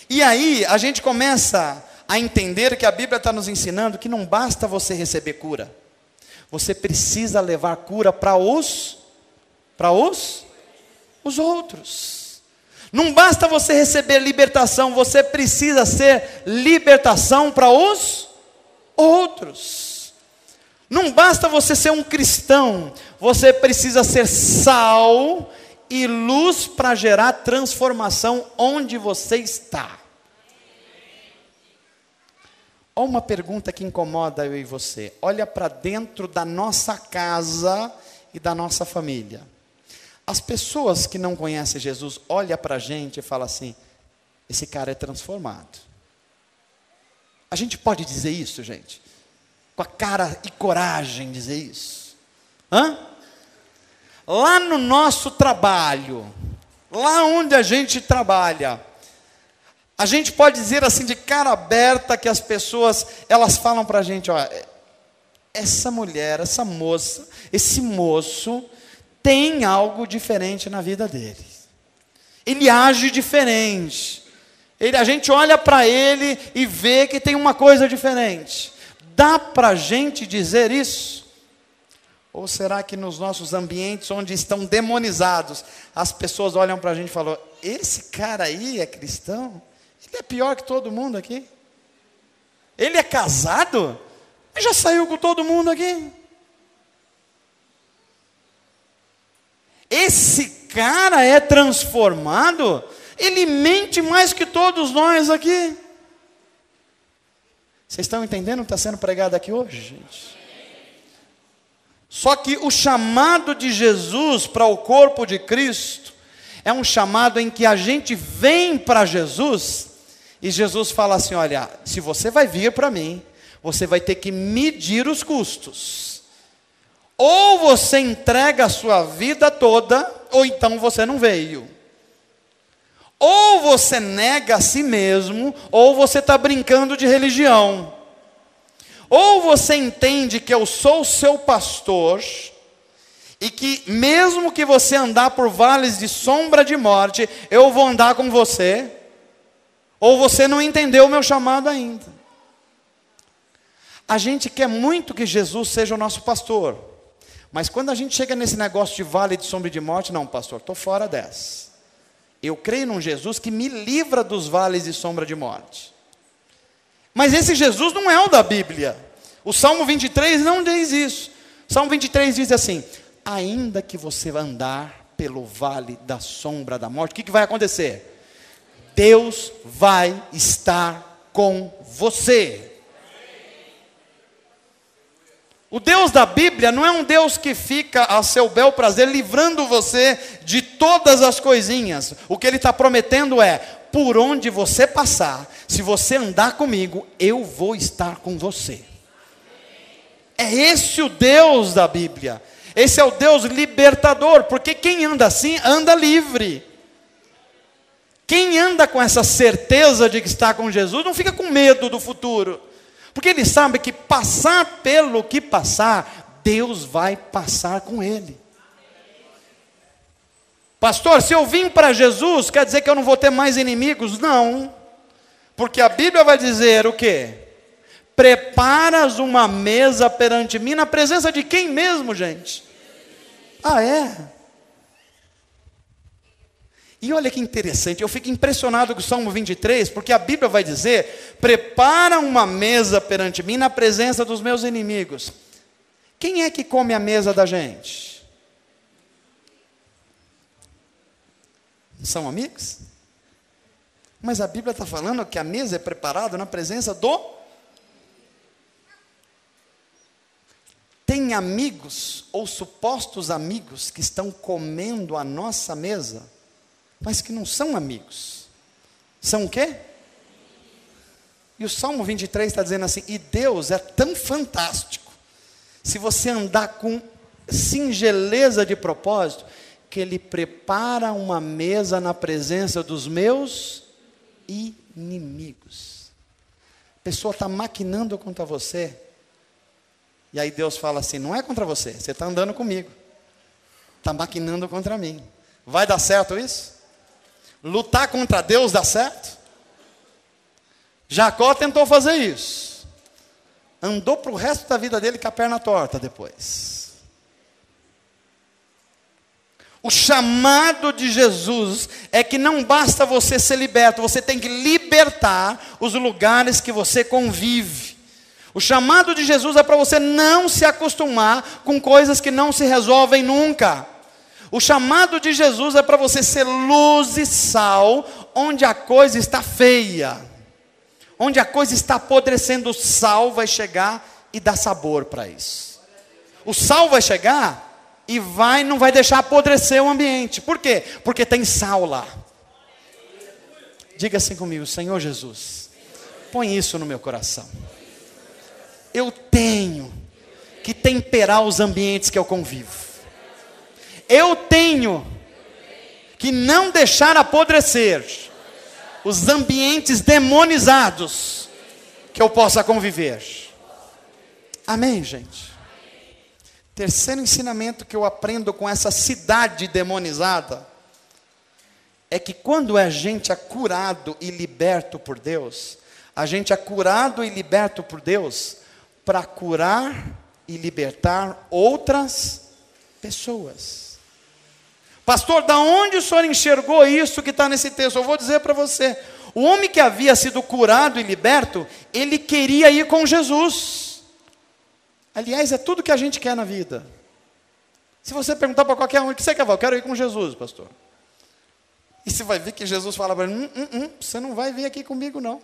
E aí a gente começa a entender que a Bíblia está nos ensinando que não basta você receber cura. Você precisa levar cura para os outros. Não basta você receber libertação, você precisa ser libertação para os outros. Não basta você ser um cristão, você precisa ser sal e luz para gerar transformação onde você está. Olha uma pergunta que incomoda eu e você. Olha para dentro da nossa casa e da nossa família. As pessoas que não conhecem Jesus olham para a gente e falam assim: esse cara é transformado. A gente pode dizer isso, gente? Com a cara e coragem dizer isso? Lá no nosso trabalho, lá onde a gente trabalha, a gente pode dizer assim de cara aberta que as pessoas, elas falam para a gente: ó, essa mulher, essa moça, esse moço tem algo diferente na vida dele. Ele age diferente. A gente olha para ele e vê que tem uma coisa diferente. Dá para a gente dizer isso? Ou será que nos nossos ambientes onde estão demonizados, as pessoas olham para a gente e falam: esse cara aí é cristão? Ele é pior que todo mundo aqui? Ele é casado? Ele já saiu com todo mundo aqui? Esse cara é transformado? Ele mente mais que todos nós aqui. Vocês estão entendendo o que está sendo pregado aqui hoje, gente? Só que o chamado de Jesus para o corpo de Cristo é um chamado em que a gente vem para Jesus e Jesus fala assim: olha, se você vai vir para mim, você vai ter que medir os custos. Ou você entrega a sua vida toda, ou então você não veio. Ou você nega a si mesmo, ou você está brincando de religião. Ou você entende que eu sou o seu pastor, e que mesmo que você andar por vales de sombra de morte, eu vou andar com você. Ou você não entendeu o meu chamado ainda. A gente quer muito que Jesus seja o nosso pastor. Mas quando a gente chega nesse negócio de vale de sombra de morte, não, pastor, estou fora dessa. Eu creio num Jesus que me livra dos vales de sombra de morte. Mas esse Jesus não é o da Bíblia. O Salmo 23 não diz isso. O Salmo 23 diz assim: ainda que você andar pelo vale da sombra da morte, o que vai acontecer? Deus vai estar com você. O Deus da Bíblia não é um Deus que fica a seu bel prazer livrando você de todas as coisinhas. O que Ele está prometendo é, por onde você passar, se você andar comigo, eu vou estar com você. É esse o Deus da Bíblia. Esse é o Deus libertador, porque quem anda assim, anda livre. Quem anda com essa certeza de que está com Jesus, não fica com medo do futuro. Porque ele sabe que passar pelo que passar, Deus vai passar com ele. Pastor, se eu vim para Jesus, quer dizer que eu não vou ter mais inimigos? Não. Porque a Bíblia vai dizer o quê? Preparas uma mesa perante mim, na presença de quem mesmo, gente? Ah, é? E olha que interessante, eu fico impressionado com o Salmo 23, porque a Bíblia vai dizer, prepara uma mesa perante mim na presença dos meus inimigos. Quem é que come a mesa da gente? São amigos? Mas a Bíblia está falando que a mesa é preparada na presença do... Tem amigos, ou supostos amigos, que estão comendo a nossa mesa, mas que não são amigos. São o quê? E o Salmo 23 está dizendo assim, e Deus é tão fantástico, se você andar com singeleza de propósito, que Ele prepara uma mesa na presença dos meus inimigos. A pessoa está maquinando contra você, e aí Deus fala assim, não é contra você, você está andando comigo, está maquinando contra mim. Vai dar certo isso? Lutar contra Deus dá certo? Jacó tentou fazer isso. Andou para o resto da vida dele com a perna torta depois. O chamado de Jesus é que não basta você ser liberto, você tem que libertar os lugares que você convive. O chamado de Jesus é para você não se acostumar com coisas que não se resolvem nunca. O chamado de Jesus é para você ser luz e sal, onde a coisa está feia, onde a coisa está apodrecendo, o sal vai chegar e dar sabor para isso. O sal vai chegar e não vai deixar apodrecer o ambiente. Por quê? Porque tem sal lá. Diga assim comigo, Senhor Jesus, põe isso no meu coração. Eu tenho que temperar os ambientes que eu convivo. Eu tenho que não deixar apodrecer os ambientes demonizados que eu possa conviver. Amém, gente? Terceiro ensinamento que eu aprendo com essa cidade demonizada é que quando a gente é curado e liberto por Deus, a gente é curado e liberto por Deus para curar e libertar outras pessoas. Pastor, da onde o senhor enxergou isso que está nesse texto? Eu vou dizer para você. O homem que havia sido curado e liberto, ele queria ir com Jesus. Aliás, é tudo que a gente quer na vida. Se você perguntar para qualquer um, o que você quer? Eu quero ir com Jesus, pastor. E você vai ver que Jesus fala para ele, você não vai vir aqui comigo não.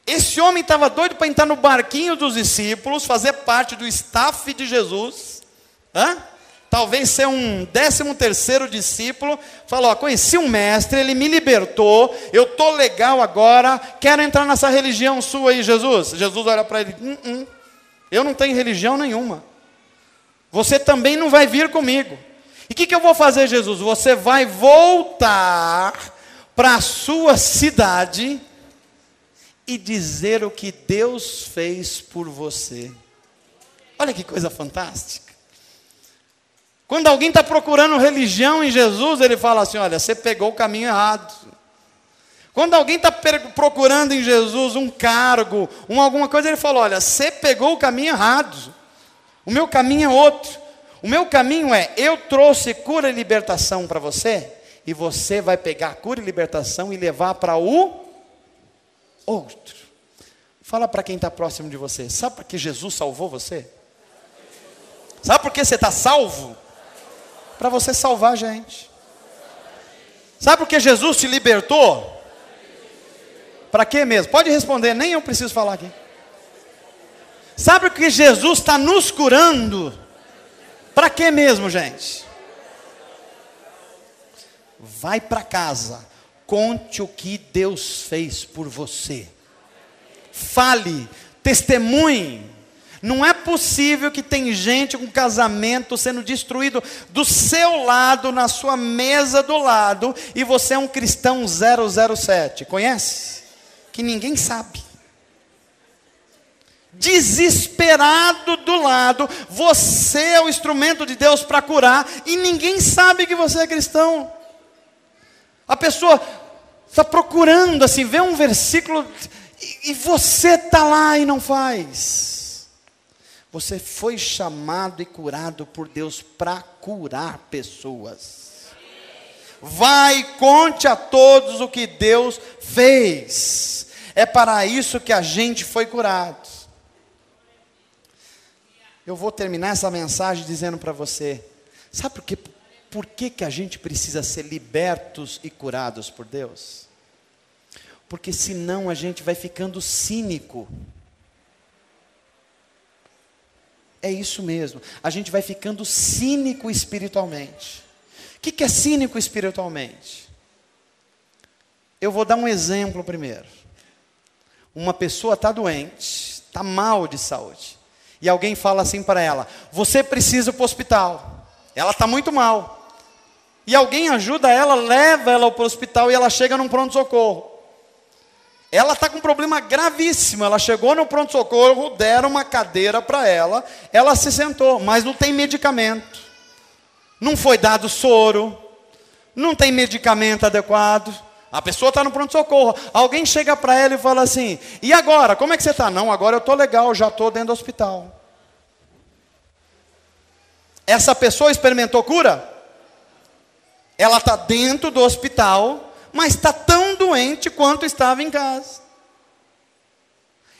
Esse homem estava doido para entrar no barquinho dos discípulos, fazer parte do staff de Jesus. Talvez ser um 13º discípulo. Falou, conheci um mestre, ele me libertou, eu estou legal agora, quero entrar nessa religião sua aí, Jesus. Jesus olha para ele, eu não tenho religião nenhuma. Você também não vai vir comigo. E o que eu vou fazer, Jesus? Você vai voltar para a sua cidade e dizer o que Deus fez por você. Olha que coisa fantástica. Quando alguém está procurando religião em Jesus, ele fala assim, olha, você pegou o caminho errado. Quando alguém está procurando em Jesus um cargo, alguma coisa, ele fala, olha, você pegou o caminho errado. O meu caminho é outro. O meu caminho é, eu trouxe cura e libertação para você, e você vai pegar cura e libertação e levar para o outro. Fala para quem está próximo de você, sabe para que Jesus salvou você? Sabe por que você está salvo? Para você salvar a gente. Sabe por que Jesus te libertou? Para quê mesmo? Pode responder, nem eu preciso falar aqui. Sabe por que Jesus está nos curando? Para quê mesmo, gente? Vai para casa, conte o que Deus fez por você. Fale, testemunhe. Não é possível que tem gente com casamento sendo destruído do seu lado, na sua mesa do lado, e você é um cristão 007. Conhece? Que ninguém sabe. Desesperado do lado, você é o instrumento de Deus para curar, e ninguém sabe que você é cristão. A pessoa está procurando assim, vê um versículo, e você está lá e não faz. Você foi chamado e curado por Deus para curar pessoas. Vai, conte a todos o que Deus fez. É para isso que a gente foi curado. Eu vou terminar essa mensagem dizendo para você, sabe por que a gente precisa ser libertos e curados por Deus? Porque senão a gente vai ficando cínico. É isso mesmo, a gente vai ficando cínico espiritualmente. O que é cínico espiritualmente? Eu vou dar um exemplo primeiro. Uma pessoa está doente, está mal de saúde, e alguém fala assim para ela, você precisa ir para o hospital, ela está muito mal, e alguém ajuda ela, leva ela para o hospital, e ela chega num pronto-socorro. Ela está com um problema gravíssimo, ela chegou no pronto-socorro, deram uma cadeira para ela, ela se sentou, mas não tem medicamento, não foi dado soro, não tem medicamento adequado, a pessoa está no pronto-socorro, alguém chega para ela e fala assim, e agora, como é que você está? Não, agora eu estou legal, já estou dentro do hospital. Essa pessoa experimentou cura? Ela está dentro do hospital, mas está tão doente quanto estava em casa.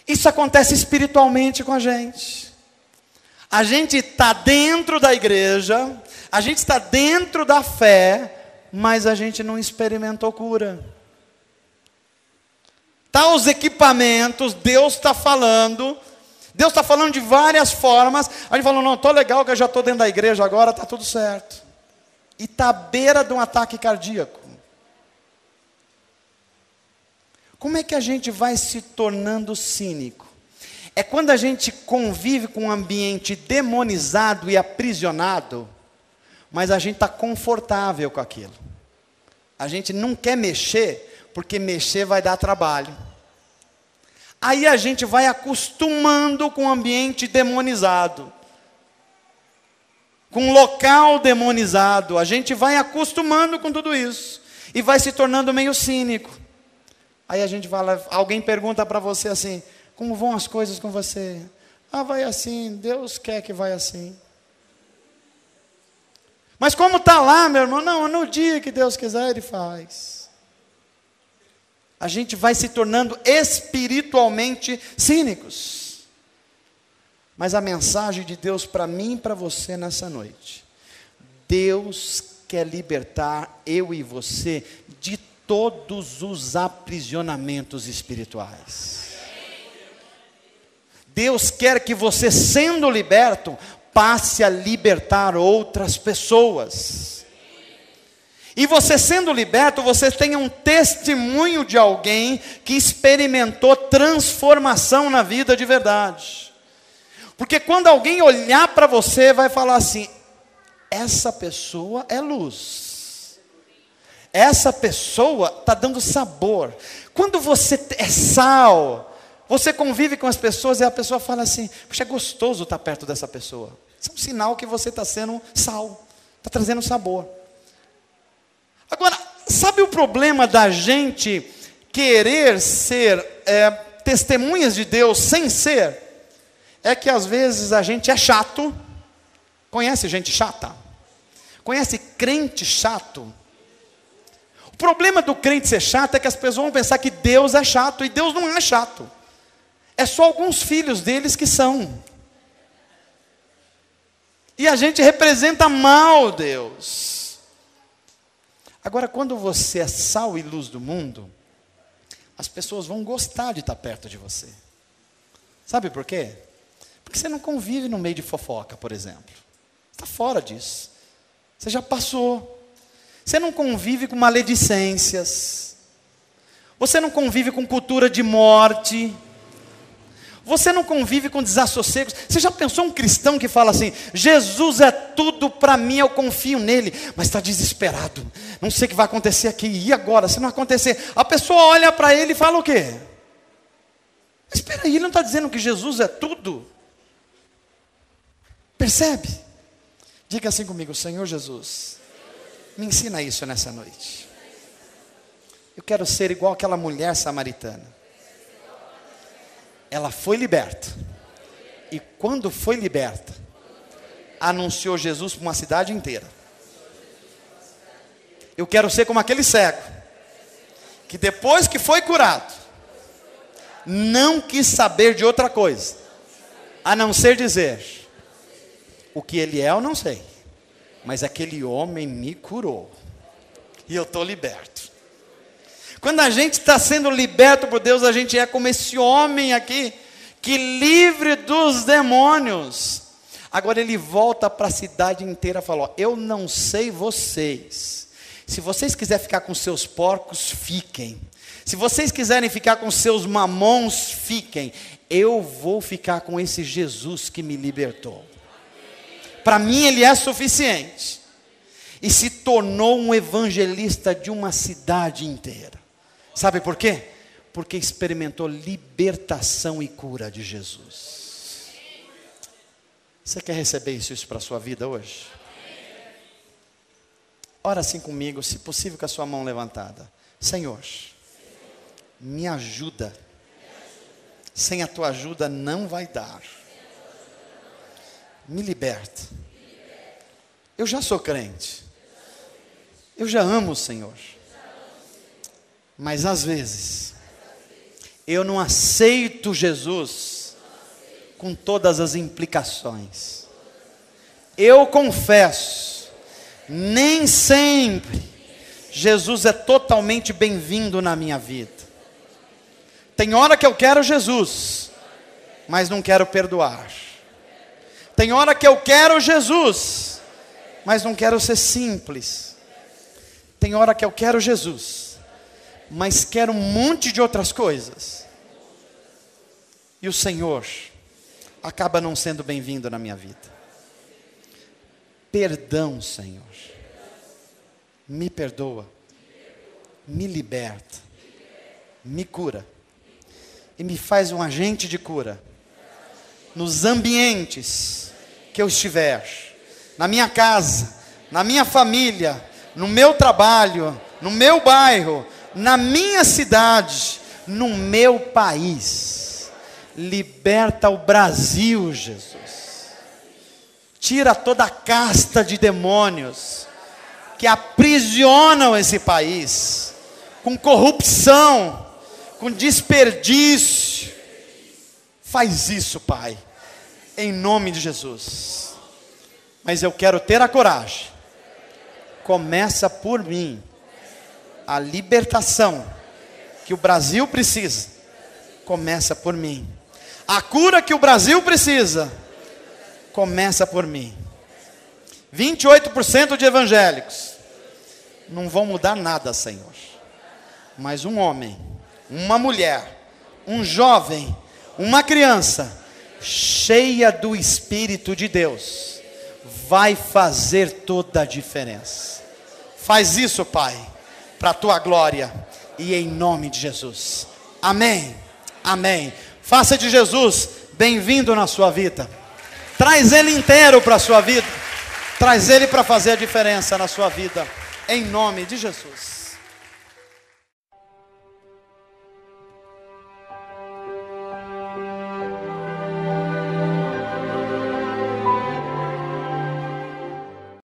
Isso acontece espiritualmente com a gente. A gente está dentro da igreja, a gente está dentro da fé, mas a gente não experimentou cura. Tá os equipamentos, Deus está falando de várias formas, a gente falou, não, estou legal que eu já estou dentro da igreja agora, está tudo certo. E está à beira de um ataque cardíaco. Como é que a gente vai se tornando cínico? É quando a gente convive com um ambiente demonizado e aprisionado, mas a gente está confortável com aquilo. A gente não quer mexer, porque mexer vai dar trabalho. Aí a gente vai acostumando com o ambiente demonizado, com o local demonizado. A gente vai acostumando com tudo isso, e vai se tornando meio cínico. Aí a gente fala, alguém pergunta para você assim, como vão as coisas com você? Ah, vai assim, Deus quer que vai assim. Mas como está lá, meu irmão? Não, no dia que Deus quiser, Ele faz. A gente vai se tornando espiritualmente cínicos. Mas a mensagem de Deus para mim e para você nessa noite, Deus quer libertar eu e você de todos os aprisionamentos espirituais. Deus quer que você, sendo liberto, passe a libertar outras pessoas. E você sendo liberto, você tenha um testemunho de alguém que experimentou transformação na vida de verdade. Porque quando alguém olhar para você, vai falar assim, essa pessoa é luz. Essa pessoa está dando sabor. Quando você é sal, você convive com as pessoas e a pessoa fala assim, puxa, é gostoso estar perto dessa pessoa. Isso é um sinal que você está sendo sal, está trazendo sabor. Agora, sabe o problema da gente querer ser testemunhas de Deus sem ser? É que às vezes a gente é chato. Conhece gente chata? Conhece crente chato? O problema do crente ser chato é que as pessoas vão pensar que Deus é chato, e Deus não é chato. É só alguns filhos deles que são. E a gente representa mal Deus. Agora, quando você é sal e luz do mundo, as pessoas vão gostar de estar perto de você. Sabe por quê? Porque você não convive no meio de fofoca, por exemplo. Está fora disso. Você já passou. Você não convive com maledicências. Você não convive com cultura de morte. Você não convive com desassossegos. Você já pensou um cristão que fala assim: Jesus é tudo para mim, eu confio nele, mas está desesperado, não sei o que vai acontecer aqui, e agora? Se não acontecer, a pessoa olha para ele e fala o quê? Mas espera aí, ele não está dizendo que Jesus é tudo? Percebe? Diga assim comigo: Senhor Jesus, me ensina isso nessa noite. Eu quero ser igual aquela mulher samaritana. Ela foi liberta. E quando foi liberta, anunciou Jesus para uma cidade inteira. Eu quero ser como aquele cego, que depois que foi curado, não quis saber de outra coisa, a não ser dizer: o que ele é eu não sei, mas aquele homem me curou. E eu estou liberto. Quando a gente está sendo liberto por Deus, a gente é como esse homem aqui, que livre dos demônios. Agora ele volta para a cidade inteira e fala: ó, eu não sei vocês. Se vocês quiserem ficar com seus porcos, fiquem. Se vocês quiserem ficar com seus mamons, fiquem. Eu vou ficar com esse Jesus que me libertou. Para mim ele é suficiente. E se tornou um evangelista de uma cidade inteira. Sabe por quê? Porque experimentou libertação e cura de Jesus. Você quer receber isso para a sua vida hoje? Ora assim comigo, se possível com a sua mão levantada. Senhor, me ajuda. Sem a tua ajuda não vai dar. Me liberta. Eu já sou crente. Eu já amo o Senhor. Mas às vezes, eu não aceito Jesus com todas as implicações. Eu confesso, nem sempre Jesus é totalmente bem-vindo na minha vida. Tem hora que eu quero Jesus, mas não quero perdoar. Tem hora que eu quero Jesus, mas não quero ser simples. Tem hora que eu quero Jesus, mas quero um monte de outras coisas. E o Senhor acaba não sendo bem-vindo na minha vida. Perdão, Senhor. Me perdoa. Me liberta. Me cura. E me faz um agente de cura. Nos ambientes que eu estiver. Na minha casa, na minha família, no meu trabalho, no meu bairro, na minha cidade, no meu país. Liberta o Brasil, Jesus. Tira toda a casta de demônios que aprisionam esse país, com corrupção, com desperdício. Faz isso, Pai, em nome de Jesus. Mas eu quero ter a coragem. Começa por mim. A libertação que o Brasil precisa, começa por mim. A cura que o Brasil precisa, começa por mim. 28% de evangélicos não vão mudar nada, Senhor. Mas um homem, uma mulher, um jovem, uma criança, cheia do Espírito de Deus, vai fazer toda a diferença. Faz isso, Pai, para a tua glória e em nome de Jesus. Amém. Amém. Faça de Jesus bem-vindo na sua vida. Traz ele inteiro para a sua vida. Traz ele para fazer a diferença na sua vida. Em nome de Jesus.